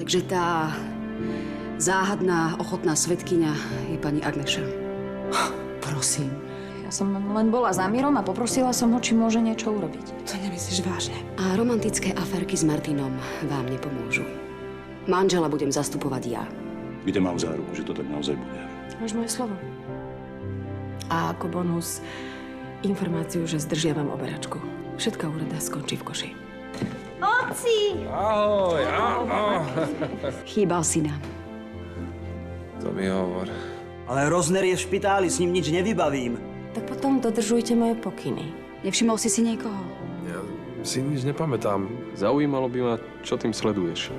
Takže tá záhadná, ochotná svedkyňa je pani Agneša. Prosím. Ja som len bola za Mírom a poprosila som ho, či môže niečo urobiť. To nemyslíš vážne? A romantické aférky s Martinom vám nepomôžu. Manžela budem zastupovať ja. Kde mám záruku, že to tak naozaj bude? Máš moje slovo. A ako bonus informáciu, že zdržiavam oberačku. Všetká úrada skončí v koši. Oci! Ahoj, Chýbal si nám. To mi hovor. Ale Rozner je v špitáli, s ním nič nevybavím. Tak potom dodržujte moje pokyny. Nevšimol si si niekoho? Ja si nič nepamätám. Zaujímalo by ma, čo tým sleduješ.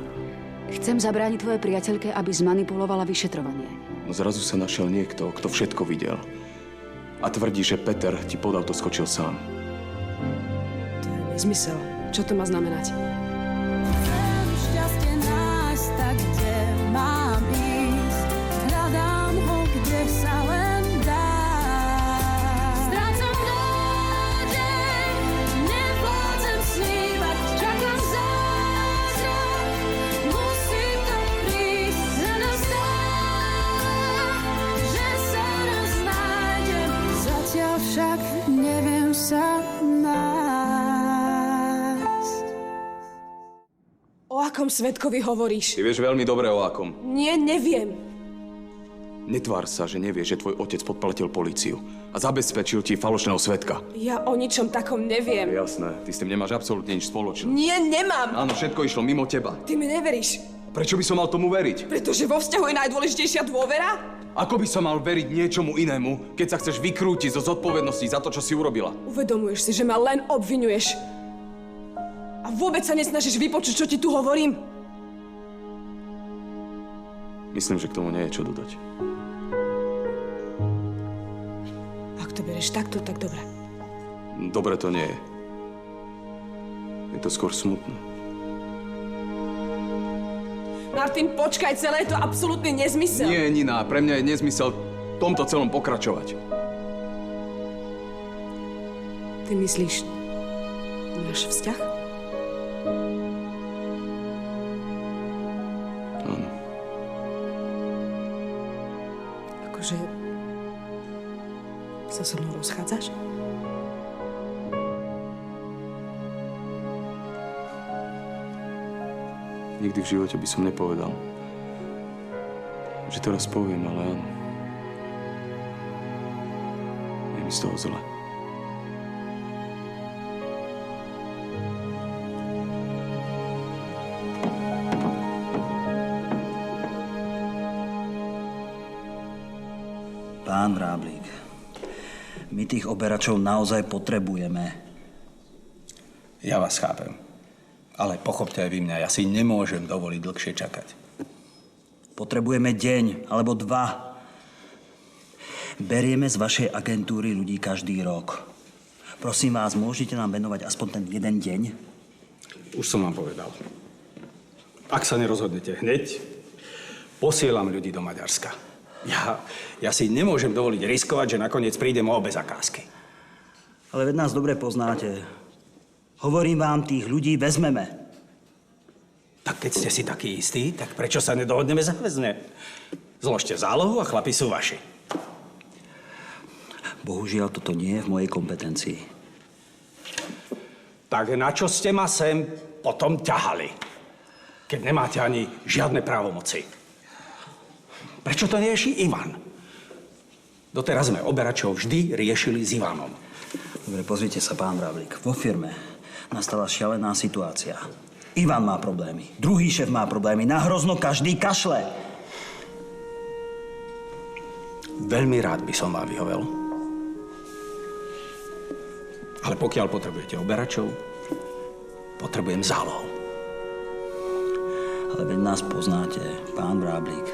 Chcem zabrániť tvojej priateľke, aby zmanipulovala vyšetrovanie. No zrazu sa našiel niekto, kto všetko videl. A tvrdí, že Peter ti pod auto skočil sám. To je nezmysel. Čo to má znamenať? Šťastie nájsť tak, kde mám ísť. Hľadám ho, kde sa len dá. Strácam nádej, nevládzem snívať. Čakám zázrak, musí to prísť. Za nás dá, že sa raz nájdem. Zatiaľ však neviem sa nájsť. O akom svedkovi hovoríš? Ty vieš veľmi dobre o akom. Nie, neviem. Netvár sa, že nevieš, že tvoj otec podplatil políciu a zabezpečil ti falošného svedka. Ja o ničom takom neviem. Jasné, ty s tým nemáš absolútne nič spoločné. Nie, nemám. Áno, všetko išlo mimo teba. Ty mi neveríš, Prečo by som mal tomu veriť? pretože vo vzťahu je najdôležitejšia dôvera? Ako by som mal veriť niečomu inému, keď sa chceš vykrútiť zo zodpovednosti za to, čo si urobila? Uvedomuješ si, že ma len obviňuješ. A vôbec sa nesnažíš vypočuť, čo ti tu hovorím? Myslím, že k tomu nie je čo dodať. Ak to bereš takto, tak dobre. Dobre to nie je. Je to skôr smutné. Martin, počkaj, celé je to absolútny nezmysel. Nie, Nina, pre mňa je nezmysel v tomto celom pokračovať. Ty myslíš náš vzťah? Áno. Akože sa so mnou rozchádzaš? Nikdy v živote by som nepovedal, že teraz poviem, ale áno. Je mi z toho zle. Pán Vráblík, my tých oberačov naozaj potrebujeme. Ja vás chápem. Ale pochopte aj vy mňa, ja si nemôžem dovoliť dlhšie čakať. Potrebujeme deň alebo dva. Berieme z vašej agentúry ľudí každý rok. Prosím vás, môžete nám venovať aspoň ten jeden deň? Už som vám povedal. Ak sa nerozhodnete hneď, posielam ľudí do Maďarska. Ja si nemôžem dovoliť riskovať, že nakoniec prídem o obe zakázky. Ale veď nás dobre poznáte. Hovorím vám, tých ľudí vezmeme. Tak keď ste si takí istí, tak prečo sa nedohodneme záväzne? Zložte zálohu a chlapi sú vaši. Bohužiaľ, toto nie je v mojej kompetencii. Tak na čo ste ma sem potom ťahali? Keď nemáte ani žiadne právomoci. Prečo to nerieši Ivan? Doteraz sme oberačov vždy riešili s Ivanom. Dobre, pozrite sa, pán Vráblík. Vo firme nastala šialená situácia. Ivan má problémy, druhý šéf má problémy, na hrozno každý kašle. Veľmi rád by som vám vyhovel. Ale pokiaľ potrebujete oberačov, potrebujem zálohu. Ale veď nás poznáte, pán Vráblík.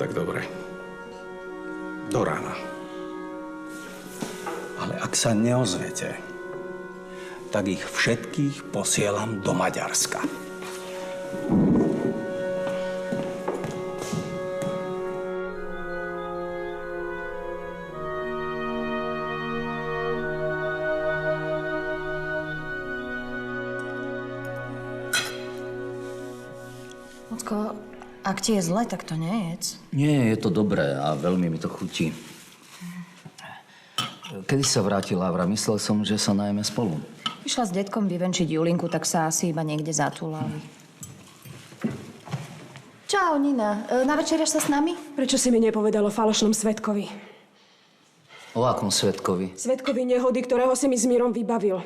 Tak dobre. Do rána. Ale ak sa neozvete, tak ich všetkých posielam do Maďarska. Ocko, ak ti je zle, tak to nejedz. Nie, je to dobré a veľmi mi to chutí. Kedy sa vrátila Lavra, myslel som, že sa najeme spolu. Išla s detkom vyvenčiť Julinku, tak sa asi iba niekde zatúlali. Čau, Nina. Navečeriaš sa s nami? Prečo si mi nepovedal o falošnom svedkovi? O akom svedkovi? Svedkovi nehody, ktorého si mi s Mírom vybavil.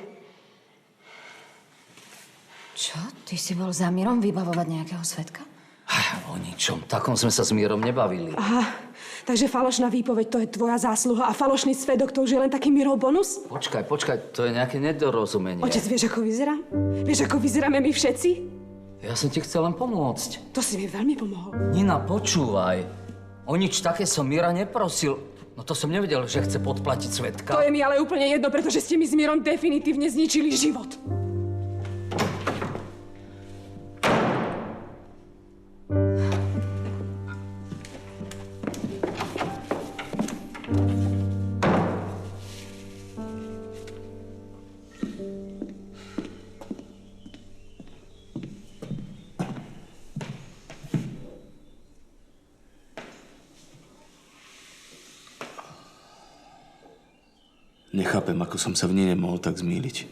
Čo? Ty si bol za Mírom vybavovať nejakého svedka? O ničom. Takom sme sa s Mírom nebavili. Aha, takže falošná výpoveď to je tvoja zásluha a falošný svedok to už je len taký Mírov bonus? Počkaj, to je nejaké nedorozumenie. Otec, vieš, ako vyzerám? Vieš, ako vyzeráme my všetci? Ja som ti chcel len pomôcť. To si mi veľmi pomohol. Nina, počúvaj. O nič také som Míra neprosil. No to som nevedel, že chce podplatiť svedka. To je mi ale úplne jedno, pretože ste mi s Mírom definitívne zničili život. Nechápem, ako som sa v nej nemohol tak zmýliť.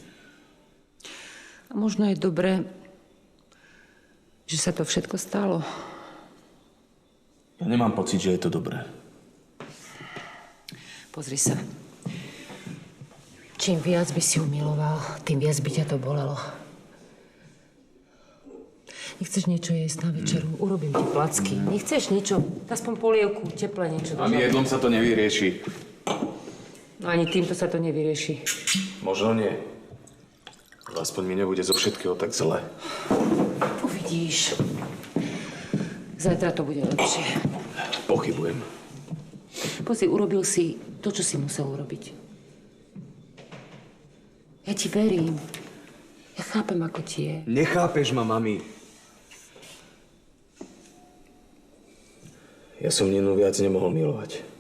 A možno je dobré, že sa to všetko stalo. Ja nemám pocit, že je to dobré. Pozri sa. Čím viac by si ju miloval, tým viac by ťa to bolelo. Nechceš niečo jesť na večeru? Urobím ti placky. Nechceš niečo? Aspoň polievku, teplé niečo. A jedlom sa to nevyrieši. No ani týmto sa to nevyrieši. Možno nie. Ale aspoň mi nebude zo všetkého tak zle. Uvidíš. Zajtra to bude lepšie. Pochybujem. Pozri, urobil si to, čo si musel urobiť. Ja ti verím. Ja chápem, ako ti je. Nechápeš ma, mami. Ja som Ninu viac nemohol milovať.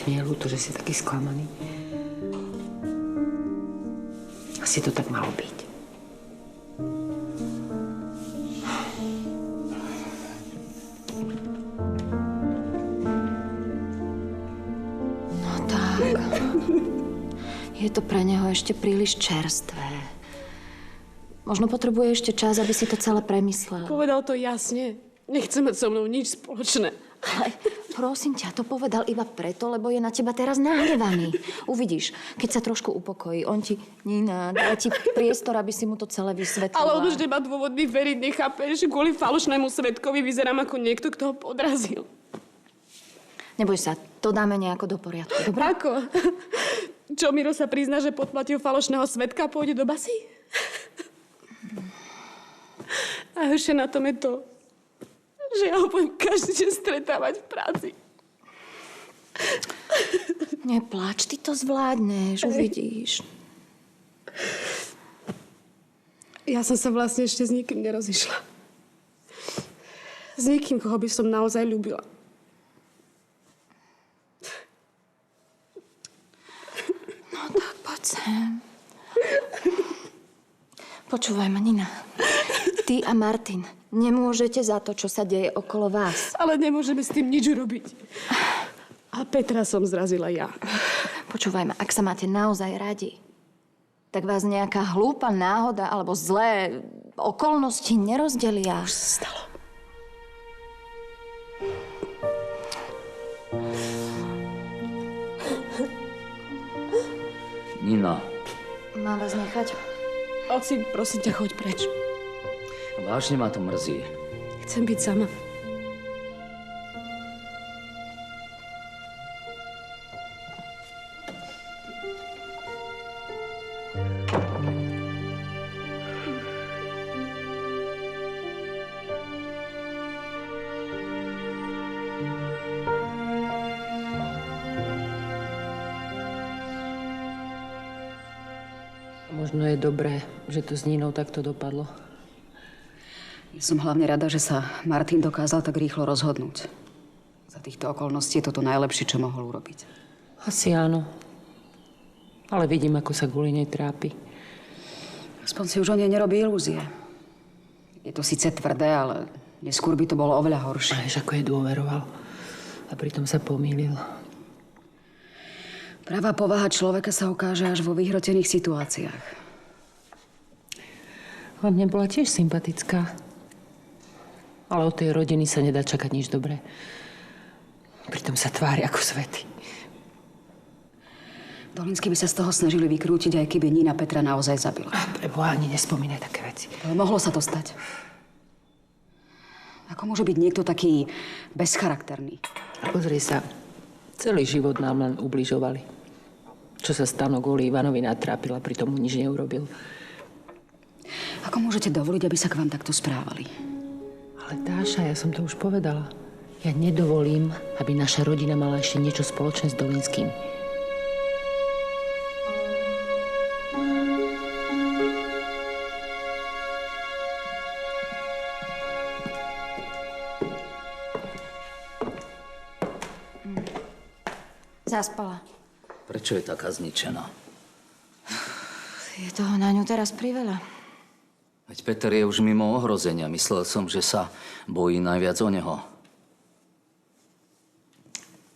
Mi je ľúto, že si taký sklamaný. Asi to tak malo byť. No tak. Je to pre neho ešte príliš čerstvé. Možno potrebuje ešte čas, aby si to celé premyslel. Povedal to jasne. Nechce mať so mnou nič spoločné. Ale prosím ťa, to povedal iba preto, lebo je na teba teraz nahnevaný. Uvidíš, keď sa trošku upokojí, on ti, Nina, dá ti priestor, aby si mu to celé vysvetlila. Ale on už nemá dôvod mi veriť, nechápeš? Kvôli falošnému svedkovi vyzerám ako niekto, kto ho podrazil. Neboj sa, to dáme nejako do poriadku, dobre? Ako? Čo, Miro sa prizná, že podplatil falošného svedka a pôjde do basy? A ešte na tom je to, že ja ho budem každý deň stretávať v práci. Nepláč, ty to zvládneš, uvidíš. Ja som sa vlastne ešte s nikým nerozišla. S nikým, koho by som naozaj ľúbila. No tak poď sem. Počúvaj ma, Nina. Ty a Martin nemôžete za to, čo sa deje okolo vás. Ale nemôžeme s tým nič urobiť. A Petra som zrazila ja. Počúvaj ma, ak sa máte naozaj radi, tak vás nejaká hlúpa náhoda alebo zlé okolnosti nerozdelia. Už sa stalo. Nina. Mám vás nechať? Oci, prosím ťa, choď preč. Vážne ma to mrzí. Chcem byť sama. Možno je dobré, že to s Ninou takto dopadlo. Ja som hlavne rada, že sa Martin dokázal tak rýchlo rozhodnúť. Za týchto okolností je toto najlepšie, čo mohol urobiť. Asi áno. Ale vidím, ako sa kvôli nej trápi. Aspoň si už o nej nerobí ilúzie. Je to síce tvrdé, ale neskôr by to bolo oveľa horšie. Vieš, ako jej dôveroval. A pritom sa pomýlil. Pravá povaha človeka sa ukáže až vo vyhrotených situáciách. Hlavne bola tiež sympatická. Ale od tej rodiny sa nedá čakať nič dobré. Pritom sa tvári ako svety. Dolinskí by sa z toho snažili vykrútiť, aj keby Nina Petra naozaj zabila. Preboha, ani nespomínaj také veci. Ale mohlo sa to stať. Ako môže byť niekto taký bezcharakterný? Pozri sa, celý život nám len ubližovali. Čo sa Stano kvôli Ivanovi natrápil a pritom mu nič neurobil. Ako môžete dovoliť, aby sa k vám takto správali? Ale Dáša, ja som to už povedala. Ja nedovolím, aby naša rodina mala ešte niečo spoločné s Dolinským. Zaspala. Prečo je taká zničená? Je toho na ňu teraz priveľa. Veď Peter je už mimo ohrozenia. Myslel som, že sa bojí najviac o neho.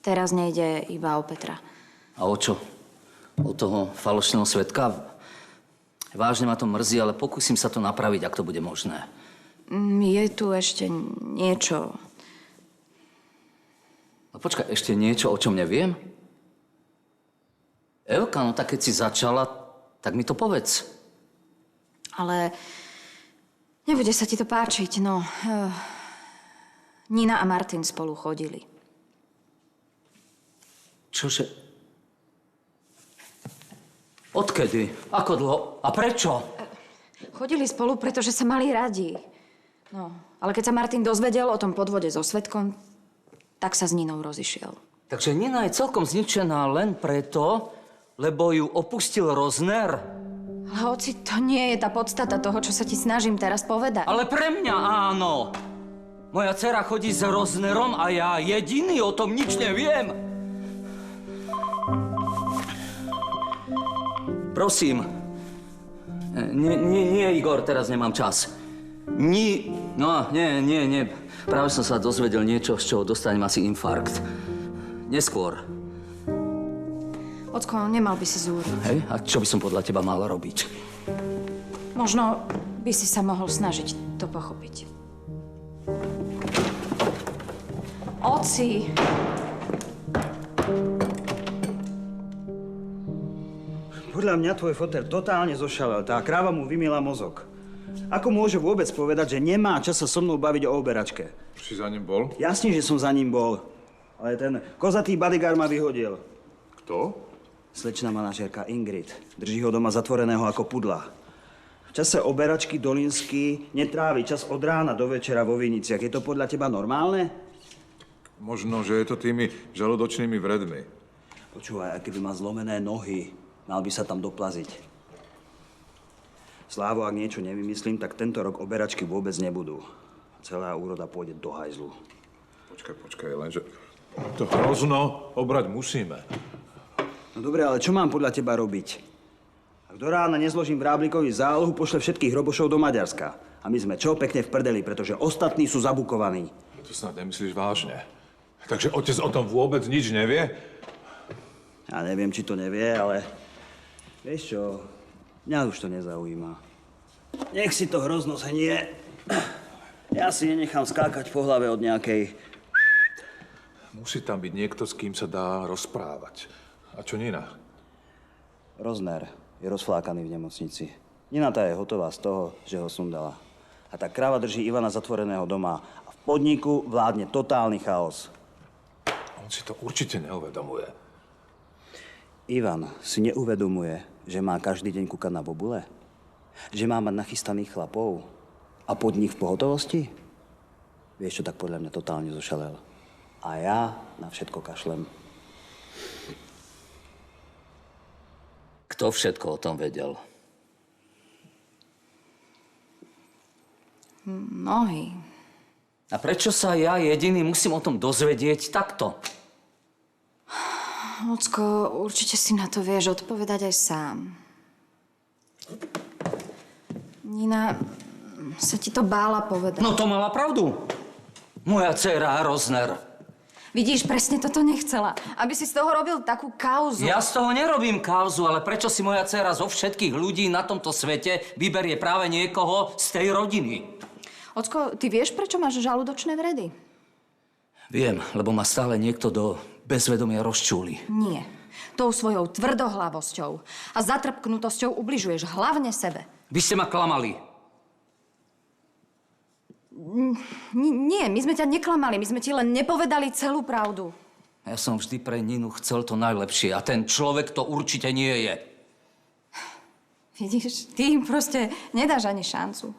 Teraz nejde iba o Petra. A o čo? O toho falošného svedka? Vážne ma to mrzí, ale pokúsim sa to napraviť, ak to bude možné. Je tu ešte niečo. No počkaj, ešte niečo, o čom neviem? Evka, no tak keď si začala, tak mi to povedz. Ale nebude sa ti to páčiť, no. Nina a Martin spolu chodili. Čože? Odkedy? Ako dlho? A prečo? Chodili spolu, pretože sa mali radi. No, ale keď sa Martin dozvedel o tom podvode so svedkom, tak sa s Ninou rozišiel. Takže Nina je celkom zničená len preto, lebo ju opustil Rozner. Ale hoci to nie je tá podstata toho, čo sa ti snažím teraz povedať. Ale pre mňa áno. Moja dcera chodí s Roznerom a ja jediný o tom nič neviem. Prosím. Nie, Igor, teraz nemám čas. Nie. Práve som sa dozvedel niečo, z čoho dostanem asi infarkt. Neskôr. Ocko, nemal by si zúr. Hej, a čo by som podľa teba mal robiť? Možno by si sa mohol snažiť to pochopiť. Oci! Podľa mňa tvoj foter totálne zošalel. Tá kráva mu vymila mozog. Ako môže vôbec povedať, že nemá čas sa so mnou baviť o oberačke? Si za ním bol? Jasne, že som za ním bol. Ale ten kozatý bodyguard ma vyhodil. Kto? Slečná manažérka Ingrid. Drží ho doma zatvoreného ako pudla. V čase oberačky Dolinský netrávi čas od rána do večera vo Viniciach. Je to podľa teba normálne? Možno, že je to tými žalúdočnými vredmi. Počúvaj, aké by má zlomené nohy, mal by sa tam doplaziť. Slávo, ak niečo nevymyslím, tak tento rok oberačky vôbec nebudú. Celá úroda pôjde do hajzlu. Počkaj, lenže to hrozno obrať musíme. No dobre, ale čo mám podľa teba robiť? Ak do rána nezložím Vráblikovi zálohu, pošle všetkých robošov do Maďarska. A my sme čo? Pekne v prdeli, pretože ostatní sú zabukovaní. To snad nemyslíš vážne. Takže otec o tom vôbec nič nevie? Ja neviem, či to nevie, ale... Vieš čo? Mňa už to nezaujíma. Nech si to hrozno zhnie. Ja si nenechám skákať po hlave od nejakej... Musí tam byť niekto, s kým sa dá rozprávať. A čo Nina? Rozner je rozflákaný v nemocnici. Nina tá je hotová z toho, že ho sundala. A tá kráva drží Ivana zatvoreného doma. A v podniku vládne totálny chaos. On si to určite neuvedomuje. Ivan si neuvedomuje, že má každý deň kúkať na bobule? Že má mať nachystaných chlapov? A podnik v pohotovosti? Vieš čo, tak podľa mňa totálne zošalel. A ja na všetko kašlem. Kto všetko o tom vedel? Mnohí. A prečo sa ja jediný musím o tom dozvedieť takto? Ocko, určite si na to vieš odpovedať aj sám. Nina sa ti to bála povedať. No to mala pravdu. Moja dcéra Rozner. Vidíš, presne toto nechcela. Aby si z toho robil takú kauzu. Ja z toho nerobím kauzu, ale prečo si moja dcéra zo všetkých ľudí na tomto svete vyberie práve niekoho z tej rodiny? Ocko, ty vieš, prečo máš žalúdočné vredy? Viem, lebo ma stále niekto do bezvedomia rozčúli. Nie. Tou svojou tvrdohlavosťou a zatrpknutosťou ubližuješ hlavne sebe. Vy ste ma klamali. Nie, my sme ťa neklamali, my sme ti len nepovedali celú pravdu. Ja som vždy pre Ninu chcel to najlepšie a ten človek to určite nie je. Vidíš, ty im proste nedáš ani šancu.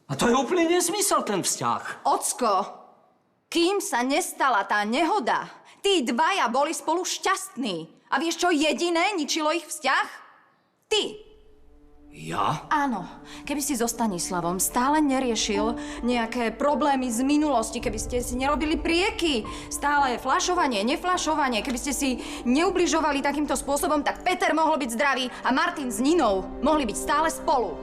A to je úplný nezmysel, ten vzťah. Ocko, kým sa nestala tá nehoda, tí dvaja boli spolu šťastní. A vieš, čo jediné ničilo ich vzťah? Ty. Ja? Áno. Keby si so Stanislavom stále neriešil nejaké problémy z minulosti, keby ste si nerobili prieky, stále flašovanie, neflašovanie, keby ste si neubližovali takýmto spôsobom, tak Peter mohol byť zdravý a Martin s Ninou mohli byť stále spolu.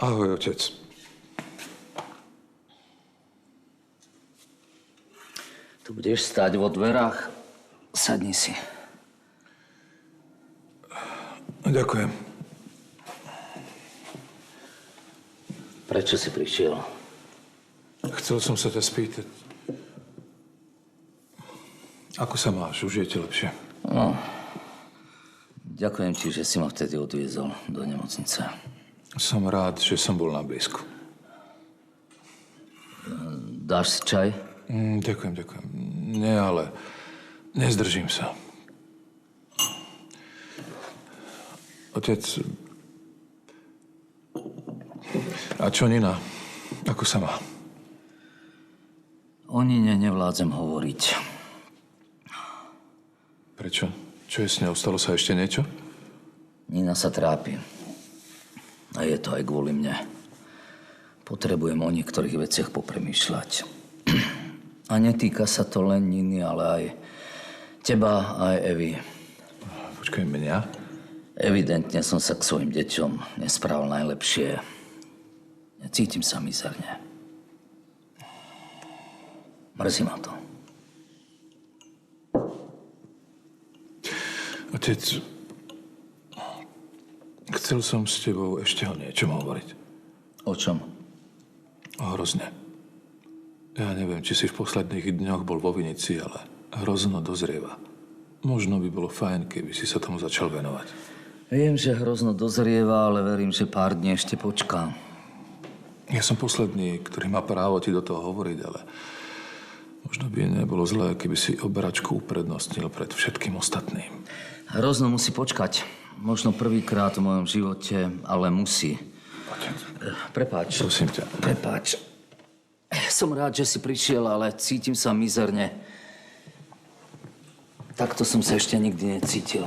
Ahoj, otec. Tu budeš stáť vo dverách. Sadni si. Ďakujem. Prečo si prišiel? Chcel som sa ťa spýtať. Ako sa máš? Už je ti lepšie? No. Ďakujem ti, že si ma vtedy odviezol do nemocnice. Som rád, že som bol na blízku. Dáš si čaj? Ďakujem. Nie, ale nezdržím sa. Otec... A čo Nina? Ako sa má? O Nine nevládzem hovoriť. Prečo? Čo je s ňou? Stalo sa ešte niečo? Nina sa trápi. A je to aj kvôli mne. Potrebujem o niektorých veciach popremýšľať. A netýka sa to len Niny, ale aj teba, aj Evy. Počkaj, mňa? Evidentne som sa k svojim deťom nesprával najlepšie. Cítim sa mizerne. Mrzí ma to. Otec... Chcel som s tebou ešte o niečom hovoriť. O čom? Hrozne. Ja neviem, či si v posledných dňoch bol vo Vinici, ale hrozno dozrieva. Možno by bolo fajn, keby si sa tomu začal venovať. Viem, že hrozno dozrieva, ale verím, že pár dní ešte počkám. Ja som posledný, ktorý má právo ti do toho hovoriť, ale možno by nebolo zlé, keby si oberačku uprednostnil pred všetkým ostatným. Hrozno musí počkať. Možno prvýkrát v mojom živote, ale musí. Prepáč. Prosím ťa. Prepáč. Som rád, že si prišiel, ale cítim sa mizerne. Takto som sa ešte nikdy necítil.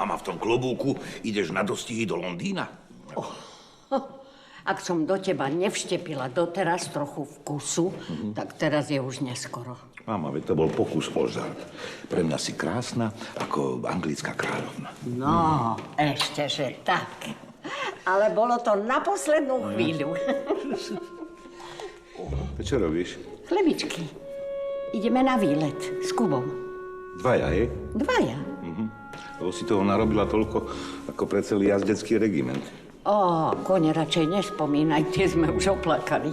A v tom klobúku ideš na dostihy do Londýna? A Ak som do teba nevštepila doteraz trochu vkusu, tak teraz je už neskoro. Mama, veď to bol pokus o žart. Pre mňa si krásna ako anglická kráľovna. No, ešte, že tak. Ale bolo to na poslednú chvíľu. Čo robíš? Chlebičky. Ideme na výlet s Kubom. Dvaja, hej? Dvaja. Lebo si toho narobila toľko, ako pre celý jazdecký regiment. Kone radšej nespomínaj, tie sme už oplakali.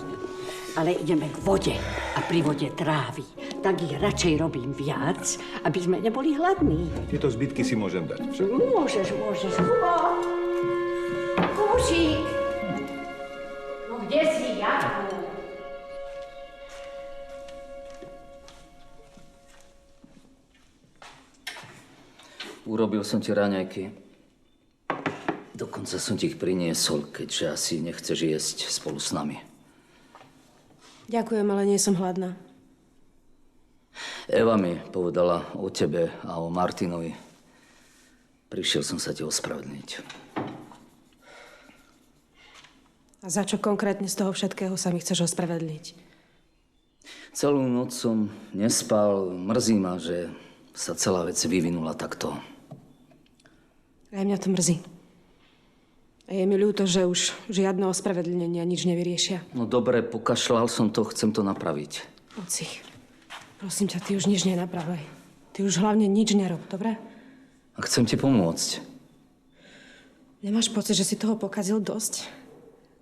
Ale ideme k vode a pri vode trávy. Tak ich radšej robím viac, aby sme neboli hladní. Tieto zbytky si môžem dať. Však? Môžeš. Kubo! Kubušík! No kde si, Jakub? Urobil som ti raňajky. Dokonca som ti ich priniesol, keďže asi nechceš jesť spolu s nami. Ďakujem, ale nie som hladná. Eva mi povedala o tebe a o Martinovi. Prišiel som sa ti ospravedlniť. A za čo konkrétne z toho všetkého sa mi chceš ospravedlniť? Celú noc som nespal. Mrzí ma, že sa celá vec vyvinula takto. Aj mňa to mrzí. A je mi ľúto, že už žiadne ospravedlnenia nič nevyriešia. No dobre, pokašľal som to, chcem to napraviť. Oci, prosím ťa, ty už nič nenapravaj. Ty už hlavne nič nerob, dobre? A chcem ti pomôcť. Nemáš pocit, že si toho pokazil dosť?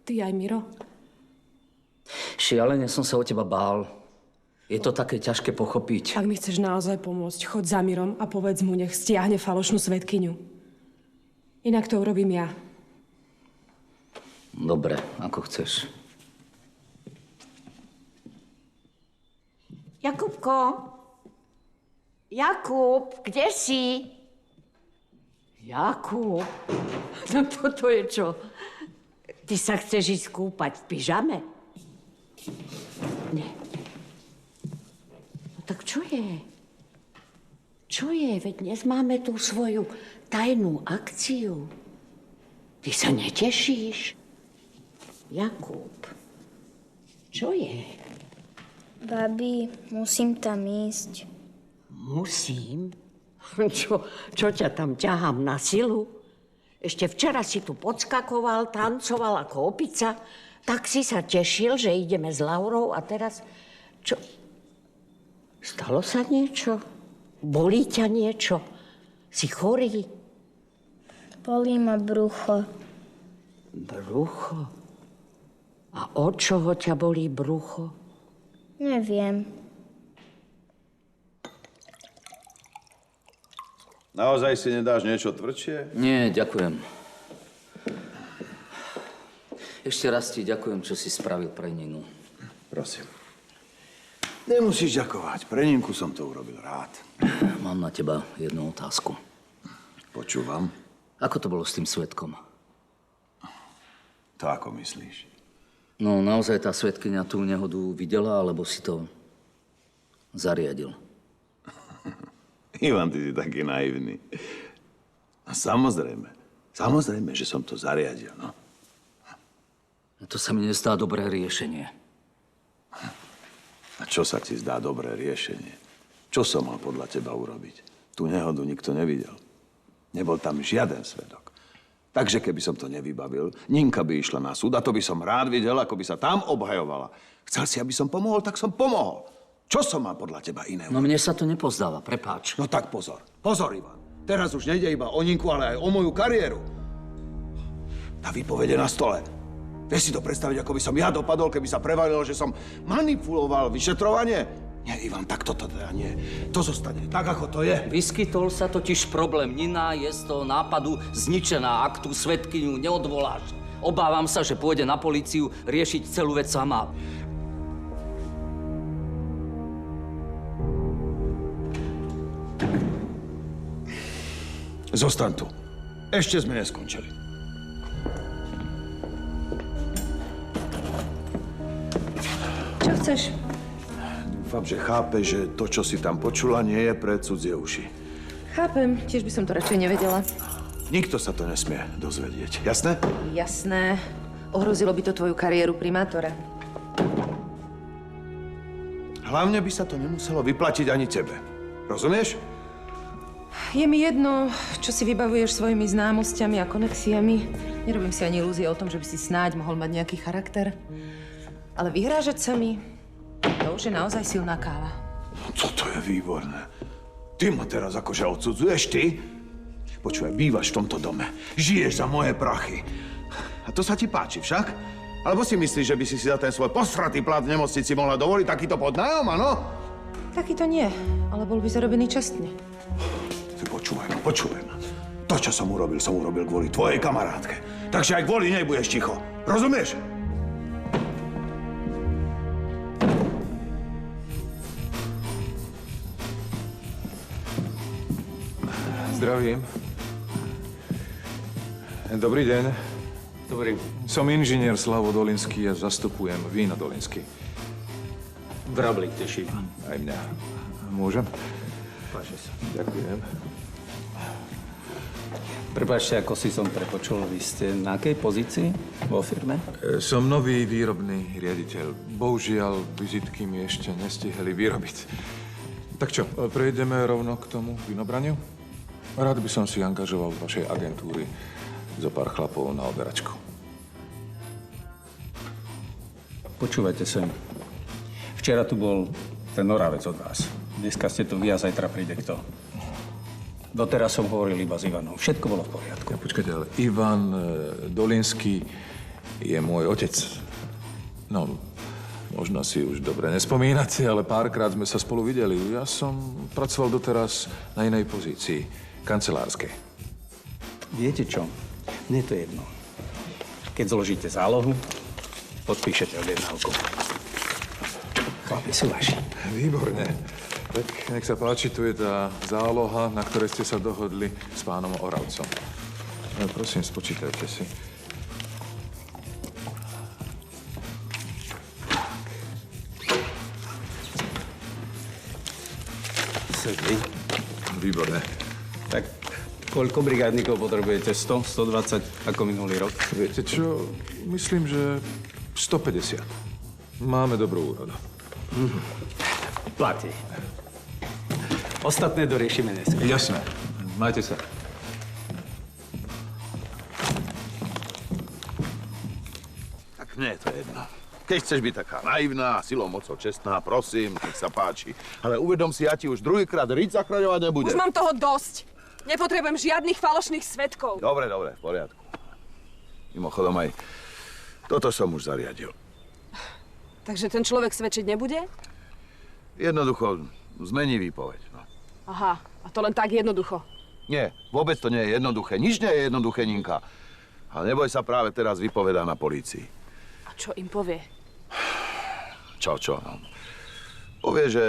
Ty aj Miro? Šialene som sa o teba bál. Je to také ťažké pochopiť. Ak mi chceš naozaj pomôcť, choď za Mirom a povedz mu, nech stiahne falošnú svedkyňu. Inak to urobím ja. Dobre, ako chceš. Jakubko? Jakub, kde si? Jakub? No toto je čo? Ty sa chceš ísť kúpať v pyžame? Nie. No tak čo je? Čo je? Veď dnes máme tú svoju tajnú akciu. Ty sa netešíš? Jakub, čo je? Babi, musím tam ísť. Musím? Čo ťa tam ťahám na silu? Ešte včera si tu podskakoval, tancoval ako opica. Tak si sa tešil, že ideme s Laurou a teraz... Čo? Stalo sa niečo? Bolí ťa niečo? Si chorý? Bolí ma brucho. Brucho? A od čoho ťa bolí brucho? Neviem. Naozaj si nedáš niečo tvrdšie? Nie, ďakujem. Ešte raz ti ďakujem, čo si spravil pre Ninu. Prosím. Nemusíš ďakovať. Pre Ninku som to urobil rád. Mám na teba jednu otázku. Počúvam. Ako to bolo s tým svedkom? To ako myslíš? No, naozaj tá svedkyňa tú nehodu videla, alebo si to zariadil? Ivan, ty si taký naivný. No, samozrejme. Samozrejme, že som to zariadil, no. To sa mi nezdá dobré riešenie. A čo sa ti zdá dobré riešenie? Čo som mal podľa teba urobiť? Tú nehodu nikto nevidel. Nebol tam žiaden svedok. Takže keby som to nevybavil, Ninka by išla na súd a to by som rád videl, ako by sa tam obhajovala. Chcel si, aby som pomohol, tak som pomohol. Čo som mal podľa teba iné? No mne sa to nepozdáva, prepáč. No tak pozor. Pozor, Ivan. Teraz už nejde iba o Ninku, ale aj o moju kariéru. Tá výpovede na stole. Vieš si to predstaviť, ako by som ja dopadol, keby sa prevalilo, že som manipuloval vyšetrovanie? Nie, Ivan, tak toto teda nie. To zostane tak, ako to je. Vyskytol sa totiž problém. Nina je z toho nápadu zničená, ak tú svedkyňu neodvoláš. Obávam sa, že pôjde na políciu riešiť celú vec sama. Zostaň tu. Ešte sme neskončili. Čo chceš? Dúfam, že chápe, že to, čo si tam počula, nie je pre cudzie uši. Chápem, tiež by som to radšej nevedela. Nikto sa to nesmie dozvedieť, jasné? Jasné. Ohrozilo by to tvoju kariéru primátora. Hlavne by sa to nemuselo vyplatiť ani tebe. Rozumieš? Je mi jedno, čo si vybavuješ svojimi známosťami a konexiami. Nerobím si ani ilúzie o tom, že by si snáď mohol mať nejaký charakter. Ale vyhrážať sa mi, to už je naozaj silná káva. Toto je výborné. Ty ma teraz akože odsudzuješ, ty? Počúvaj, bývaš v tomto dome. Žiješ za moje prachy. A to sa ti páči však? Alebo si myslíš, že by si za ten svoj posratý plat v nemocnici mohla dovoliť takýto podnájom, áno? Taký to nie, ale bol by zarobený čestne. Ty počúvaj ma. To, čo som urobil kvôli tvojej kamarátke. Takže aj kvôli nej budeš ticho. Rozumieš? Zdravím. Dobrý deň. Dobrý. Som inžinier Slavo Dolinský a zastupujem víno Dolinský. Vrablík teší. Aj mňa. Môžem? Páči sa. Ďakujem. Prepáčte, ako si som prepočul, vy ste na akej pozícii vo firme? Som nový výrobný riaditeľ. Bohužiaľ, vizitky mi ešte nestihli vyrobiť. Tak čo, prejdeme rovno k tomu vinobraniu? Rád by som si angažoval z vašej agentúry zo pár chlapov na oberačku. Počúvajte sem. Včera tu bol ten Oravec od vás. Dneska ste tu vy a zajtra príde kto. Doteraz som hovoril iba s Ivanom. Všetko bolo v poriadku. Počkajte, ale Ivan Dolinský je môj otec. No, možno si už dobre nespomínate, ale párkrát sme sa spolu videli. Ja som pracoval doteraz na inej pozícii, kancelárskej. Viete čo? Mne to jedno. Keď zložíte zálohu, podpíšete objednávku. Chlapi sú vaši. Výborne. Tak nech sa páči, tu je tá záloha, na ktorej ste sa dohodli s pánom Oravcom. No, prosím, spočítajte si. Sedí. Výborne. Tak koľko brigádnikov potrebujete? 100? 120 ako minulý rok? Viete čo? Myslím, že 150. Máme dobrú úrodu. Platí. Ostatné doriešime dnes. Jasné. Majte sa. Tak mne je to jedno. Keď chceš byť taká naivná, silou mocou čestná, prosím, nech sa páči. Ale uvedom si, ja ti už druhýkrát riť zachraňovať nebudem. Už mám toho dosť. Nepotrebujem žiadnych falošných svedkov. Dobre, v poriadku. Mimochodom aj toto som už zariadil. Takže ten človek svedčiť nebude? Jednoducho zmení výpoveď. No. Aha, a to len tak jednoducho. Nie, vôbec to nie je jednoduché. Nič nie je jednoduché, Ninka. Ale neboj sa, práve teraz vypovedá na polícii. A čo im povie? Čo? No. Povie, že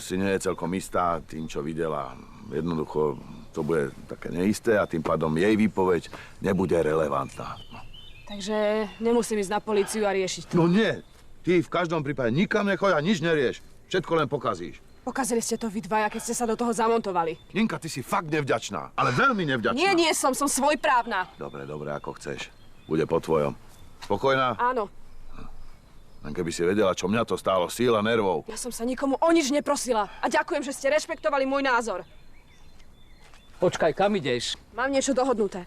si nie je celkom istá tým, čo videla. Jednoducho to bude také neisté a tým pádom jej výpoveď nebude relevantná. No. Takže nemusím ísť na políciu a riešiť to. No nie. Ty v každom prípade nikam nechoď a nič nerieš. Všetko len pokazíš. Pokazili ste to vy dvaja, keď ste sa do toho zamontovali. Ninka, ty si fakt nevďačná, ale veľmi nevďačná. Nie som svojprávna. Dobre, ako chceš. Bude po tvojom. Spokojná? Áno. Len keby si vedela, čo mňa to stálo, síl a nervov. Ja som sa nikomu o nič neprosila. A ďakujem, že ste rešpektovali môj názor. Počkaj, kam ideš? Mám niečo dohodnuté.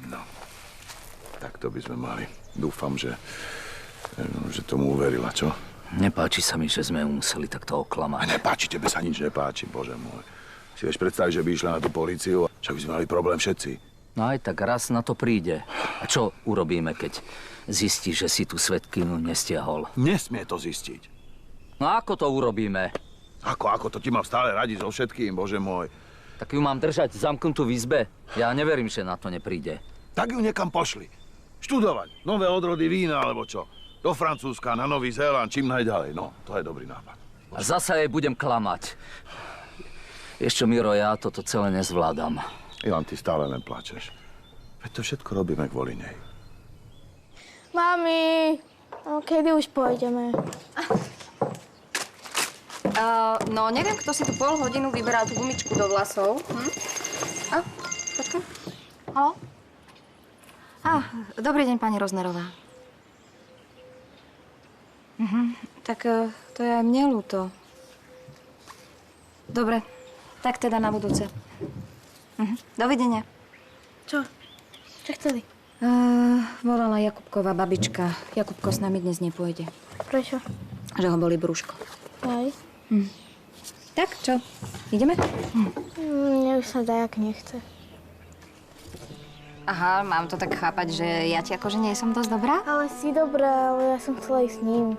No, tak to by sme mali. Dúfam, že tomu uverila, čo? Nepáči sa mi, že sme ju museli takto oklamať. A nepáči, tebe sa nič nepáči, bože môj. Si vieš predstaviť, že by išla na tú políciu, však by sme mali problém všetci. No aj tak raz na to príde. A čo urobíme, keď zistí, že si tú svedkyňu nestiahol? Nesmie to zistiť. No ako to urobíme? Ako to ti mám stále radiť so všetkým, bože môj. Tak ju mám držať zamknutú v izbe? Ja neverím, že na to nepríde. Tak ju niekam pošli. Študovať. Nové odrody vína, alebo čo. Do Francúzska, na Nový Zéland, čím najďalej. No, to je dobrý nápad. A zasa jej budem klamať. Vieš čo, Miro, ja toto celé nezvládam. Ivan, ty stále len plačeš. Veď to všetko robíme kvôli nej. Mami, kedy už pôjdeme? No, neviem, kto si tu pol hodinu vyberal tú gumičku do vlasov. Haló? Dobrý deň, pani Roznerová. Tak to je aj mne ľúto. Dobre, tak teda na budúce. Dovidenia. Čo? Čo chceli? Volala Jakubková babička. Jakubko s nami dnes nepôjde. Prečo? Že ho boli brúško. Aj. Tak, čo? Ideme? Mne už sa dajak nechce. Aha, mám to tak chápať, že ja ti akože nie som dosť dobrá? Ale si dobrá, ale ja som chcela ísť s ním.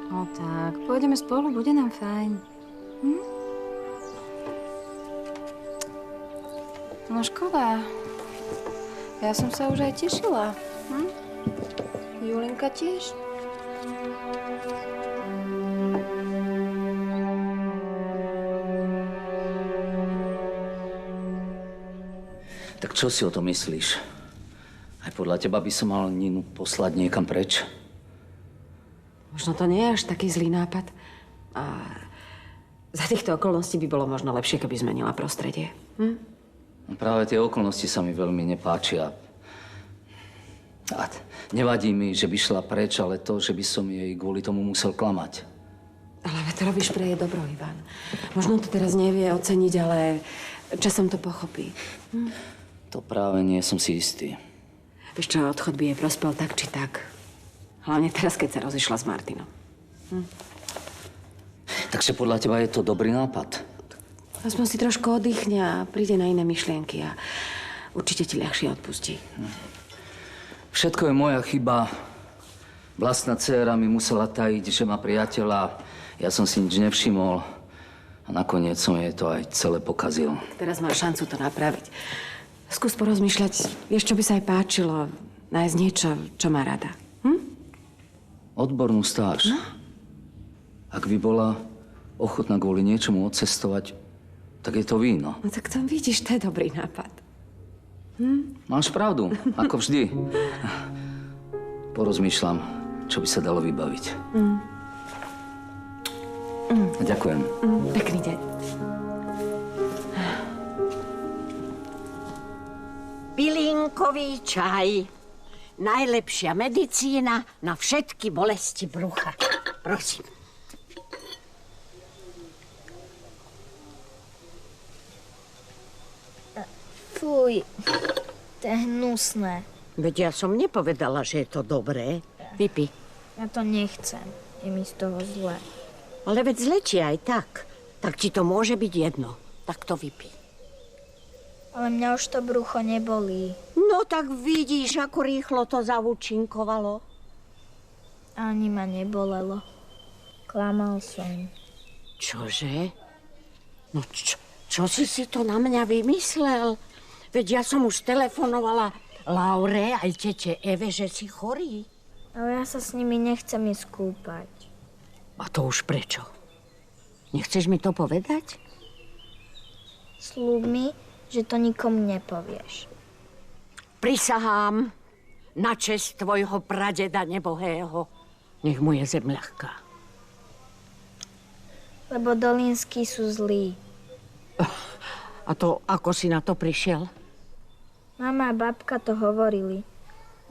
No tak, pôjdeme spolu, bude nám fajn. No škoda. Ja som sa už aj tešila. Julinka tiež? Tak čo si o to myslíš? Aj podľa teba by som mal Ninu poslať niekam preč? Možno to nie je až taký zlý nápad. A za týchto okolností by bolo možno lepšie, keby zmenila prostredie. No práve tie okolnosti sa mi veľmi nepáčia. A nevadí mi, že by šla preč, ale to, že by som jej kvôli tomu musel klamať. Ale to robíš pre jej dobro, Ivan. Možno to teraz nevie oceniť, ale časom to pochopí. To práve nie som si istý. Vieš čo, odchod by jej prospel tak či tak. Hlavne teraz, keď sa rozišla s Martinom. Takže podľa teba je to dobrý nápad? Aspoň si trošku oddychne a príde na iné myšlienky a určite ti ľahšie odpustí. Všetko je moja chyba. Vlastná dcéra mi musela tajiť, že má priateľa. Ja som si nič nevšimol. A nakoniec som jej to aj celé pokazil. Teraz máš šancu to napraviť. Skús porozmýšľať, vieš, čo by sa jej páčilo. Nájsť niečo, čo má rada. Odbornú stáž. Ak by bola ochotná kvôli niečomu odcestovať, tak je to víno. No tak tam vidíš, to je dobrý nápad. Máš pravdu, ako vždy. Porozmýšľam, čo by sa dalo vybaviť. Ďakujem. Pekný deň. Bylinkový čaj. Najlepšia medicína na všetky bolesti brucha. Prosím. Fuj, to je hnusné. Veď ja som nepovedala, že je to dobré. Vypi. Ja to nechcem. Je mi z toho zle. Ale veď zlečie aj tak. Tak ti to môže byť jedno. Tak to vypi. Ale mňa už to brucho nebolí. No tak vidíš, ako rýchlo to zaúčinkovalo. Ani ma nebolelo. Klamal som. Čože? No čo si to na mňa vymyslel? Veď ja som už telefonovala Laure aj tete Eve, že si chorý. Ale ja sa s nimi nechcem ísť kúpať. A to už prečo? Nechceš mi to povedať? Sľub mi, že to nikomu nepovieš. Prisahám na česť tvojho pradeda nebohého. Nech mu je zem ľahká. Lebo Dolinskí sú zlí. A to, ako si na to prišiel? Mama a babka to hovorili.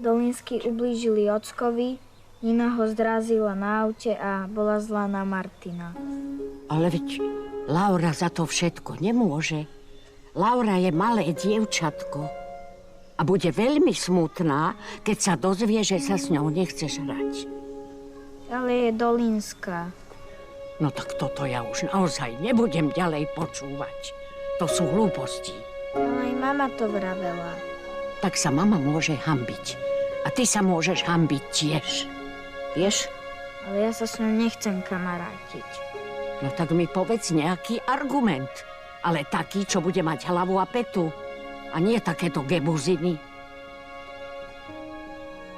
Dolinskí ublížili ockovi, Nina ho zrazila na aute a bola zlá na Martina. Ale veď Laura za to všetko nemôže. Laura je malé dievčatko a bude veľmi smutná, keď sa dozvie, že sa s ňou nechceš hrať. Ale je Dolinská. No tak toto ja už naozaj nebudem ďalej počúvať. To sú hlúposti. Ale aj mama to vravela. Tak sa mama môže hanbiť. A ty sa môžeš hanbiť tiež. Vieš? Ale ja sa s ňou nechcem kamarátiť. No tak mi povedz nejaký argument. Ale taký, čo bude mať hlavu a petu. A nie takéto gebuziny.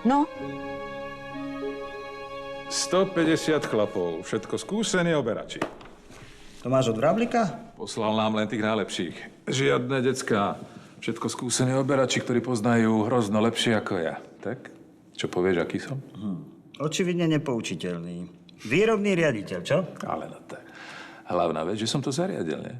No? 150 chlapov, všetko skúsení oberači. To máš od Vrablika? Poslal nám len tých najlepších. Žiadne decká. Všetko skúsení oberači, ktorí poznajú hrozno lepšie ako ja. Tak? Čo povieš, aký som? Očividne nepoučiteľný. Výrobný riaditeľ, čo? Ale no to je hlavná vec, že som to zariadil, nie?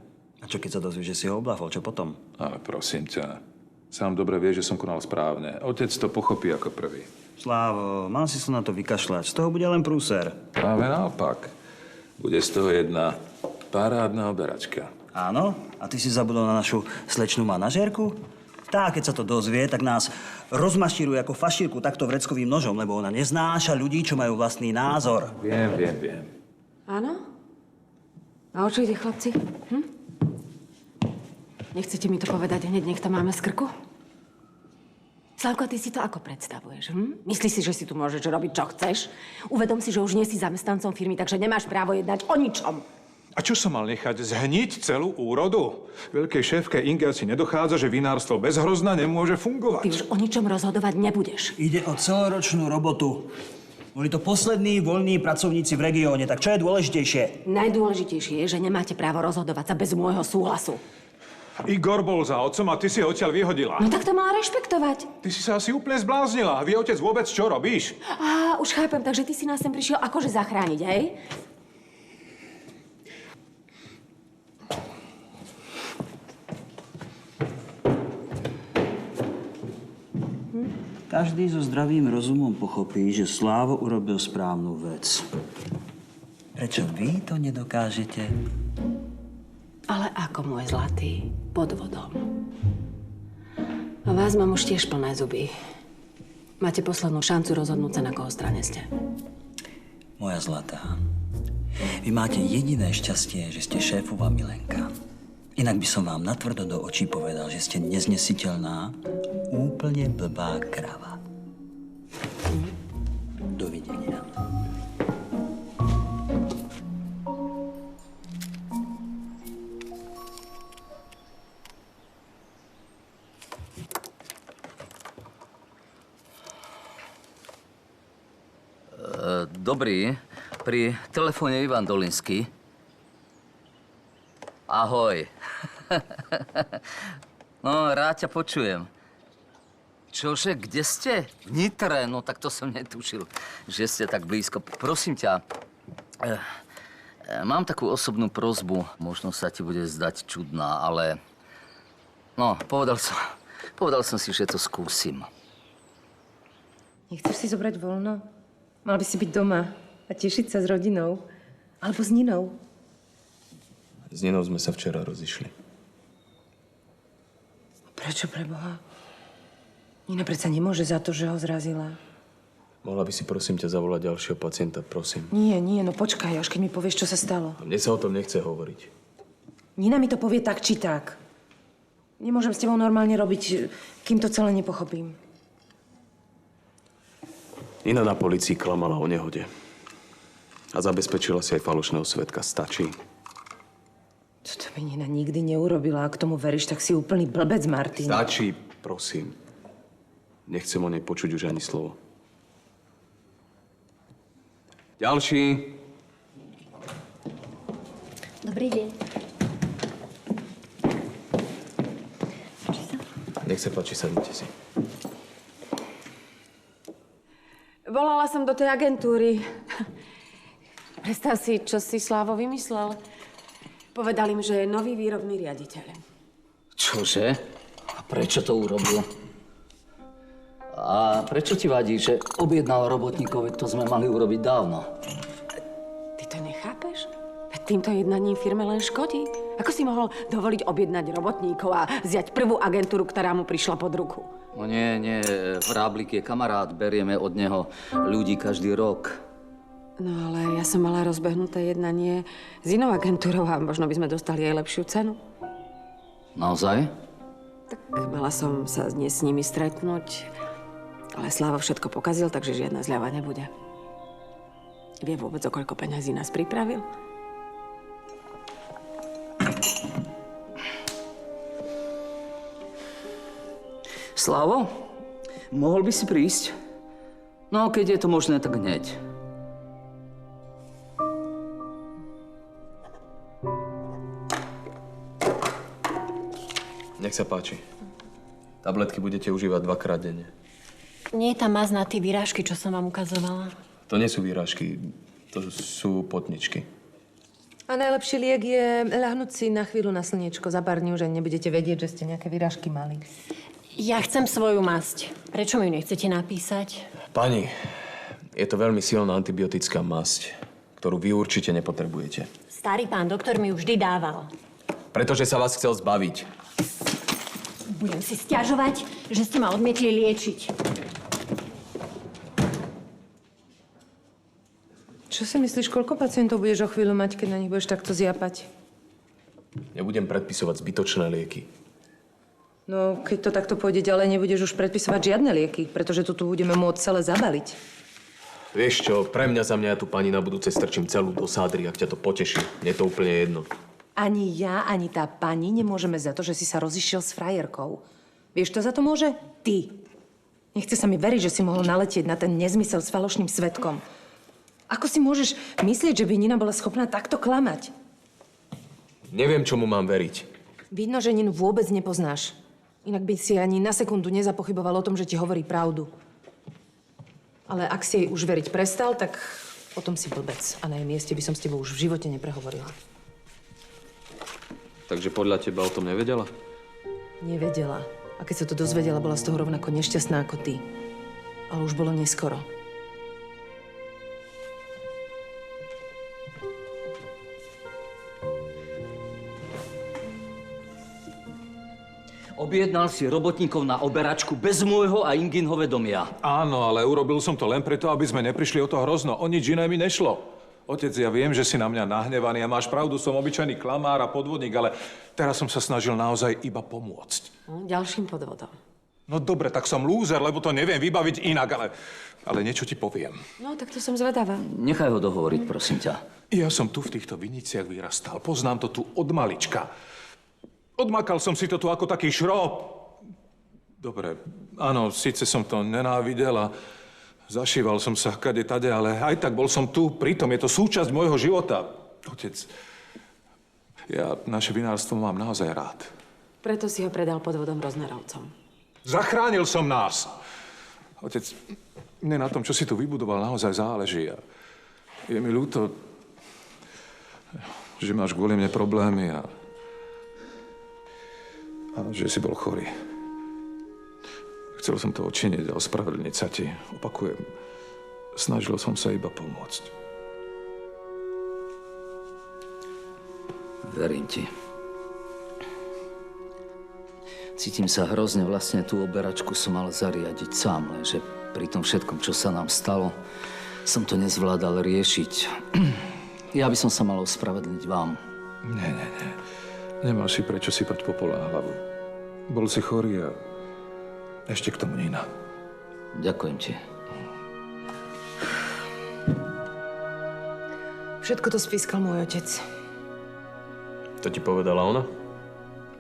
A čo keď sa dozvie, že si ho oblafol, čo potom? Ale prosím ťa, sám dobre vie, že som konal správne. Otec to pochopí ako prvý. Slávo, mal si sa na to vykašľať. Z toho bude len prúser. Práve naopak. Bude z toho jedna parádna oberačka. Áno? A ty si zabudol na našu slečnú manažérku? Tá, keď sa to dozvie, tak nás rozmašíruje ako fašírku takto vreckovým nožom, lebo ona neznáša ľudí, čo majú vlastný názor. Viem. Áno? A o čo ide, chlapci? Nechcete mi to povedať hneď, nech to máme z krku? Slavko, ty si to ako predstavuješ? Myslíš si, že si tu môžeš robiť, čo chceš? Uvedom si, že už nie si zamestnancom firmy, takže nemáš právo jednať o ničom. A čo som mal nechať? Zhniť celú úrodu? Veľkej šéfke Inge si nedochádza, že vinárstvo bez hrozna nemôže fungovať. Ty už o ničom rozhodovať nebudeš. Ide o celoročnú robotu. Boli to poslední voľní pracovníci v regióne, tak čo je dôležitejšie? Najdôležitejšie je, že nemáte právo rozhodovať sa bez môjho súhlasu. Igor bol za otcom a ty si ho odtiaľ vyhodila. No tak to mala rešpektovať. Ty si sa asi úplne zbláznila. Vie otec vôbec, čo robíš? Á, už chápem, takže ty si nás sem prišiel akože zachrániť, hej? Každý so zdravým rozumom pochopí, že Slávo urobil správnu vec. Prečo vy to nedokážete? Ale ako môj zlatý, pod vodom. A vás mám už tiež plné zuby. Máte poslednú šancu rozhodnúť sa, na koho strane ste. Moja zlatá, vy máte jediné šťastie, že ste šéfova milenka. Inak by som vám natvrdo do očí povedal, že ste neznesiteľná, úplne blbá krava. Dovidenia. Dobrý, pri telefóne Ivan Dolinský. Ahoj. No, rád ťa počujem. Čože, kde ste? V Nitre? No, tak to som netušil, že ste tak blízko. Prosím ťa, mám takú osobnú prosbu. Možno sa ti bude zdať čudná, ale... No, povedal som si, že to skúsim. Nechceš si zobrať voľno? Mal by si byť doma a tešiť sa s rodinou. Alebo s Ninou. S Ninou sme sa včera rozišli. Prečo, preboha? Nina predsa nemôže za to, že ho zrazila. Mohla by si prosím ťa zavolať ďalšieho pacienta, prosím. Nie, no počkaj, až keď mi povieš, čo sa stalo. Mne sa o tom nechce hovoriť. Nina mi to povie tak, či tak. Nemôžem s tebou normálne robiť, kým to celé nepochopím. Nina na polícii klamala o nehode. A zabezpečila si aj falošného svedka. Stačí? To by Nina nikdy neurobila. Ak tomu veríš, tak si úplný blbec, Martin. Stačí, prosím. Nechcem o nej počuť už ani slovo. Ďalší. Dobrý deň. Nech sa páči, sadnite si. Volala som do tej agentúry. Predstav si, čo si Slávo vymyslel. Povedali im, že je nový výrobný riaditeľ. Čože? A prečo to urobil? A prečo ti vadí, že objednal robotníkovi, to sme mali urobiť dávno? Ty to nechápeš? Veď týmto jednaním firme len škodí. Ako si mohol dovoliť objednať robotníkov a vziať prvú agentúru, ktorá mu prišla pod ruku? No nie, Vráblik je kamarát, berieme od neho ľudí každý rok. No ale ja som mala rozbehnuté jednanie s inou agentúrou a možno by sme dostali aj lepšiu cenu. Naozaj? Tak mala som sa dnes s nimi stretnúť, ale Sláva všetko pokazil, takže žiadna zľava nebude. Vie vôbec, o koľko peňazí nás pripravil? Slavo, mohol by si prísť? No, keď je to možné, tak hneď. Nech sa páči. Tabletky budete užívať 2-krát denne. Nie je tá maz na tie výrážky, čo som vám ukazovala? To nie sú výrážky, to sú potničky. A najlepší liek je ľahnúť si na chvíľu na slniečko. Za pár dní už ani nebudete vedieť, že ste nejaké výražky mali. Ja chcem svoju masť. Prečo mi ju nechcete napísať? Pani, je to veľmi silná antibiotická masť, ktorú vy určite nepotrebujete. Starý pán doktor mi ju vždy dával. Pretože sa vás chcel zbaviť. Budem si sťažovať, že ste ma odmietli liečiť. Čo si myslíš, koľko pacientov budeš o chvíľu mať, keď na nich budeš takto zjapať? Nebudem predpisovať zbytočné lieky. No, keď to takto pôjde ďalej, nebudeš už predpisovať žiadne lieky, pretože to tu budeme môcť celé zabaliť. Vieš čo, pre mňa za mňa ja tu pani na budúce strčím celú do sádry, ak ťa to poteší. Mne je to úplne jedno. Ani ja, ani tá pani nemôžeme za to, že si sa rozišiel s frajerkou. Vieš, kto za to môže? Ty. Nechce sa mi veriť, že si mohol naletieť na ten nezmysel s falošným svedkom. Ako si môžeš myslieť, že by Nina bola schopná takto klamať? Neviem, čomu mám veriť. Vidno, že Ninu vôbec nepoznáš. Inak by si ani na sekundu nezapochyboval o tom, že ti hovorí pravdu. Ale ak si jej už veriť prestal, tak potom si blbec. A na jej mieste by som s tebou už v živote neprehovorila. Takže podľa teba o tom nevedela? Nevedela. A keď sa to dozvedela, bola z toho rovnako nešťastná ako ty. Ale už bolo neskoro. Objednal si robotníkov na oberačku bez môjho a Inginho vedomia. Áno, ale urobil som to len preto, aby sme neprišli o to hrozno. O nič iné mi nešlo. Otec, ja viem, že si na mňa nahnevaný a máš pravdu, som obyčajný klamár a podvodník, ale teraz som sa snažil naozaj iba pomôcť. No, ďalším podvodom. No dobre, tak som lúzer, lebo to neviem vybaviť inak, ale niečo ti poviem. No, tak to som zvedavá. Nechaj ho dohovoriť, prosím ťa. Ja som tu v týchto viniciach vyrastal. Poznám to tu od malička. Odmakal som si to tu ako taký šrob. Dobre, áno, síce som to nenávidel a zašíval som sa kade tade, ale aj tak bol som tu. Pritom je to súčasť môjho života. Otec, ja naše vinárstvo mám naozaj rád. Preto si ho predal podvodom Roznerovcom. Zachránil som nás. Otec, mne na tom, čo si tu vybudoval, naozaj záleží. A je mi ľúto, že máš kvôli mne problémy a že si bol chorý. Chcel som to odčiniť a ospravedlniť sa ti. Opakujem, snažil som sa iba pomôcť. Verím ti. Cítim sa hrozne, vlastne tú oberačku som mal zariadiť sám, lenže pri tom všetkom, čo sa nám stalo, som to nezvládal riešiť. Ja by som sa mal ospravedlniť vám. Nie. Nemáš si prečo sypať popol na hlavu. Bol si chorý a ešte k tomu Nina. Ďakujem ti. Všetko to spískal môj otec. To ti povedala ona?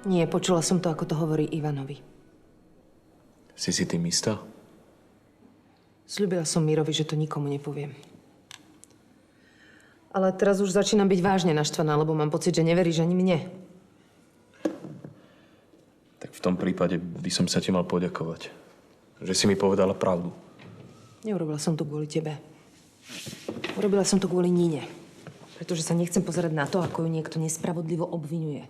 Nie, počula som to, ako to hovorí Ivanovi. Si tým istá? Sľúbila som Mirovi, že to nikomu nepoviem. Ale teraz už začínam byť vážne naštvaná, lebo mám pocit, že neveríš ani mne. Tak v tom prípade by som sa ti mal poďakovať. Že si mi povedala pravdu. Neurobila som to kvôli tebe. Urobila som to kvôli Nine. Pretože sa nechcem pozerať na to, ako ju niekto nespravodlivo obviňuje.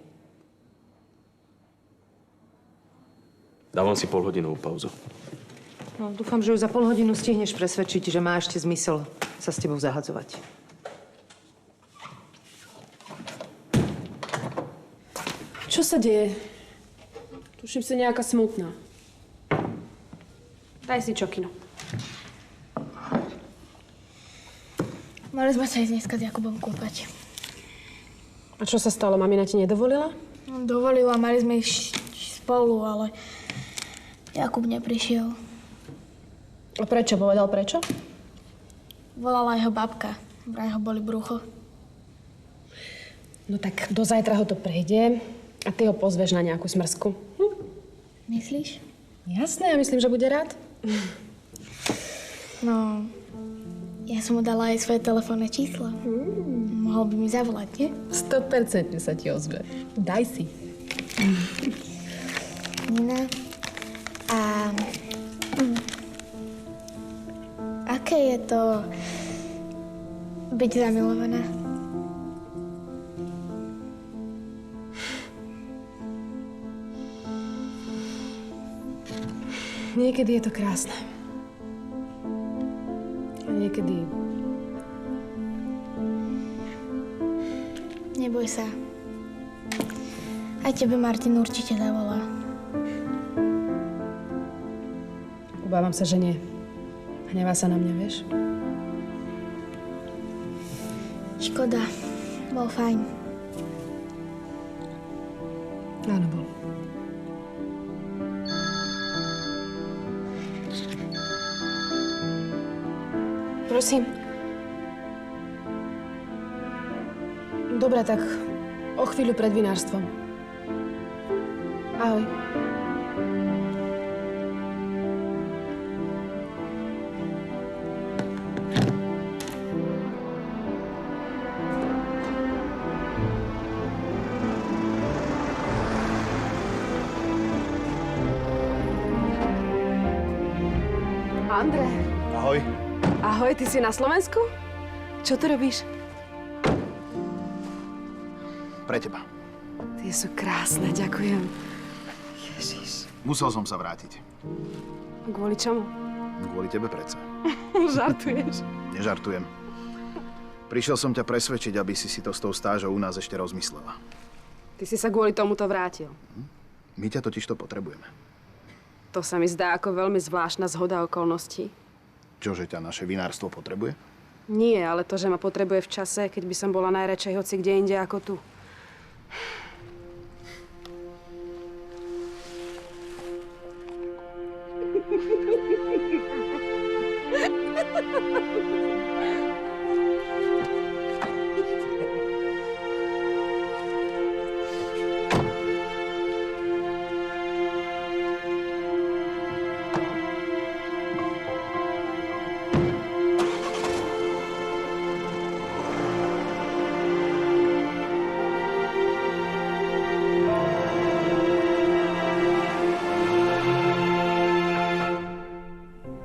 Dávam si polhodinovú pauzu. No, dúfam, že ju za pol hodinu stihneš presvedčiť, že má ešte zmysel sa s tebou zahadzovať. Čo sa deje? Tuším si nejaká smutná. Daj si čokino. Mali sme sa ísť dneska s Jakubom kúpať. A čo sa stalo? Mamina ti nedovolila? Dovolila, mali sme ísť spolu, ale Jakub neprišiel. A prečo? Povedal prečo? Volala jeho babka. Vraj ho boli brucho. No tak do zajtra ho to prejde a ty ho pozveš na nejakú smrsku. Myslíš? Jasné, ja myslím, že bude rád. No, ja som mu dala aj svoje telefónne číslo. Mohol by mi zavolať, nie? 100% sa ti ozve. Daj si. Nina, a aké je to byť zamilovaná? Niekedy je to krásne. A niekedy... Neboj sa. Aj tebe Martin určite zavolá. Obávam sa, že nie. Hnevá sa na mňa, vieš? Škoda. Bol fajn. Áno, bol. Prosím. Dobre, tak o chvíľu pred vinárstvom. Ahoj. Andre. Ahoj. Ahoj, ty si na Slovensku? Čo tu robíš? Pre teba. Tie sú krásne, ďakujem. Ježiš. Musel som sa vrátiť. Kvôli čomu? Kvôli tebe predsa. Žartuješ. Nežartujem. Prišiel som ťa presvedčiť, aby si to s tou stážou u nás ešte rozmyslela. Ty si sa kvôli tomuto vrátil. My ťa totiž to potrebujeme. To sa mi zdá ako veľmi zvláštna zhoda okolností. Čože ťa naše vinárstvo potrebuje? Nie, ale to, že ma potrebuje v čase, keď by som bola najradšej hoci kde inde ako tu.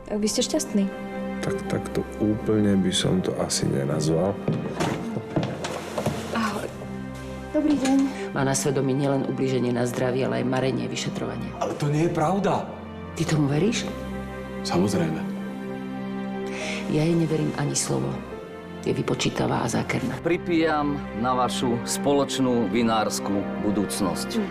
Tak vy ste šťastný. Tak to úplne by som to asi nenazval. Ahoj. Dobrý deň. Má na svedomí nielen ublíženie na zdraví, ale aj marenie vyšetrovania. Ale to nie je pravda. Ty tomu veríš? Samozrejme. Ja jej neverím ani slovo. Je vypočítavá a zákerná. Pripíjam na vašu spoločnú vinárskú budúcnosť.